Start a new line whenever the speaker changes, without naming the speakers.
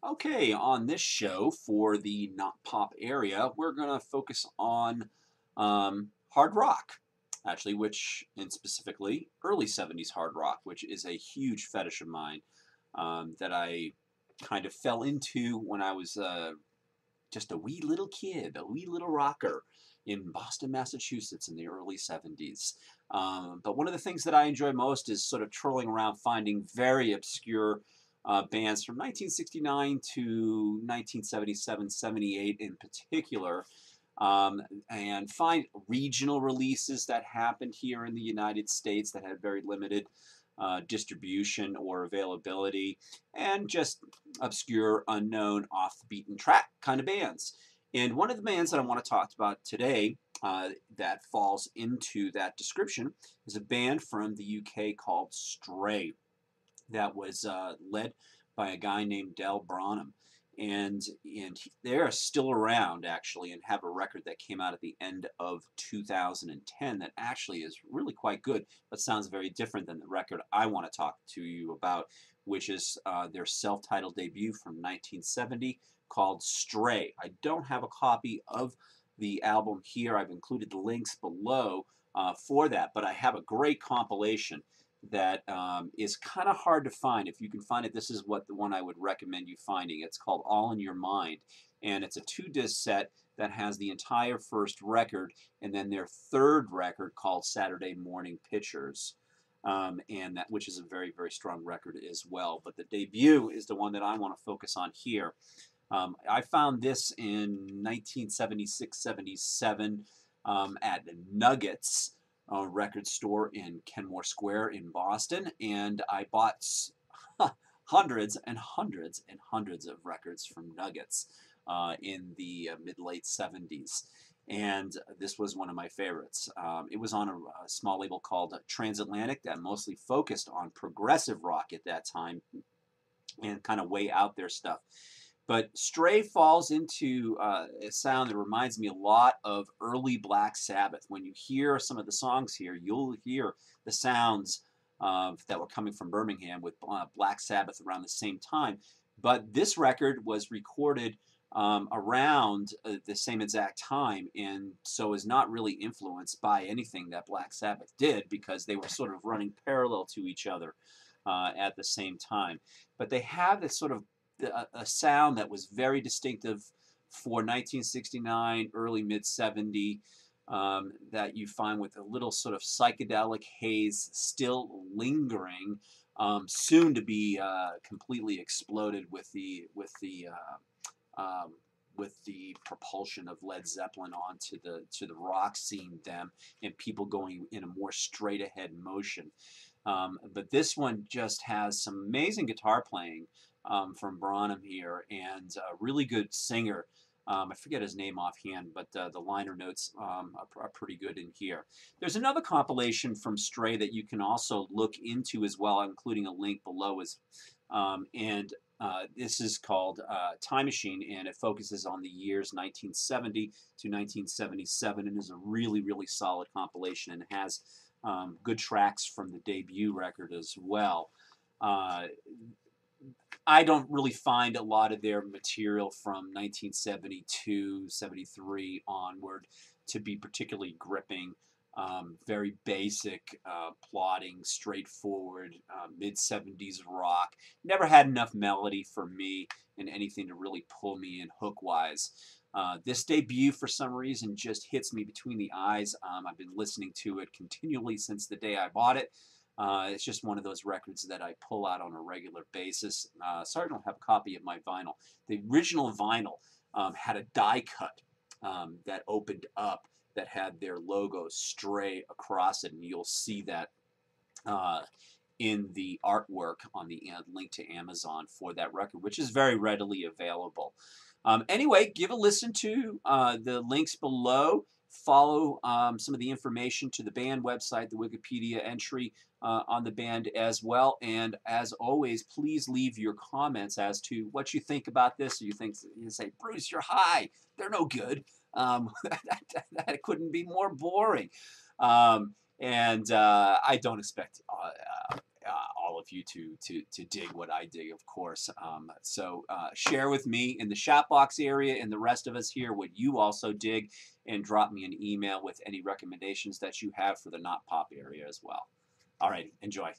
Okay, on this show for the not pop area, we're going to focus on hard rock, actually, which, and specifically early 70s hard rock, which is a huge fetish of mine that I kind of fell into when I was just a wee little kid, a wee little rocker in Boston, Massachusetts in the early 70s. But one of the things that I enjoy most is sort of trolling around finding very obscure bands from 1969 to 1977, 78 in particular, and find regional releases that happened here in the United States that had very limited distribution or availability, and just obscure, unknown, off the beaten track kind of bands. And one of the bands that I want to talk about today that falls into that description is a band from the UK called Stray that was led by a guy named Del Branham. And they're still around, actually, and have a record that came out at the end of 2010 that actually is really quite good, but sounds very different than the record I want to talk to you about, which is their self-titled debut from 1970 called Stray. I don't have a copy of the album here. I've included the links below for that, but I have a great compilation that is kind of hard to find. If you can find it, this is what the one I would recommend you finding. It's called All in Your Mind, and it's a 2-disc set that has the entire first record and then their third record called Saturday Morning Pictures, and that which is a very, very strong record as well. But the debut is the one that I want to focus on here. I found this in 1976-77 at Nuggets record store in Kenmore Square in Boston, and I bought hundreds and hundreds and hundreds of records from Nuggets in the mid-late 70s. And this was one of my favorites. It was on a small label called Transatlantic that mostly focused on progressive rock at that time and kind of way out there stuff. But Stray falls into a sound that reminds me a lot of early Black Sabbath. When you hear some of the songs here, you'll hear the sounds that were coming from Birmingham with Black Sabbath around the same time. But this record was recorded around the same exact time, and so is not really influenced by anything that Black Sabbath did, because they were sort of running parallel to each other at the same time. But they have this sort of a sound that was very distinctive for 1969, early mid-70, that you find with a little sort of psychedelic haze still lingering, soon to be completely exploded with the propulsion of Led Zeppelin onto the rock scene, them, and people going in a more straight ahead motion. But this one just has some amazing guitar playing from Branham here, and a really good singer. I forget his name offhand, but the liner notes are pretty good in here. There's another compilation from Stray that you can also look into as well, including a link below. This is called Time Machine, and it focuses on the years 1970 to 1977, and is a really, really solid compilation, and has good tracks from the debut record as well. I don't really find a lot of their material from 1972, 73 onward to be particularly gripping. Very basic, plodding, straightforward, mid-70s rock. Never had enough melody for me and anything to really pull me in hook-wise. This debut, for some reason, just hits me between the eyes. I've been listening to it continually since the day I bought it. It's just one of those records that I pull out on a regular basis. Sorry I don't have a copy of my vinyl. The original vinyl had a die cut that opened up that had their logo Stray across it, and you'll see that in the artwork on the link to Amazon for that record, which is very readily available. Anyway, give a listen to the links below. Follow some of the information to the band website, the Wikipedia entry on the band as well. And as always, please leave your comments as to what you think about this. Or you say, Bruce, you're high. They're no good. That couldn't be more boring. I don't expect all all of you to dig what I dig, of course. So share with me in the chat box area and the rest of us here what you also dig, and drop me an email with any recommendations that you have for the not pop area as well. All right, enjoy.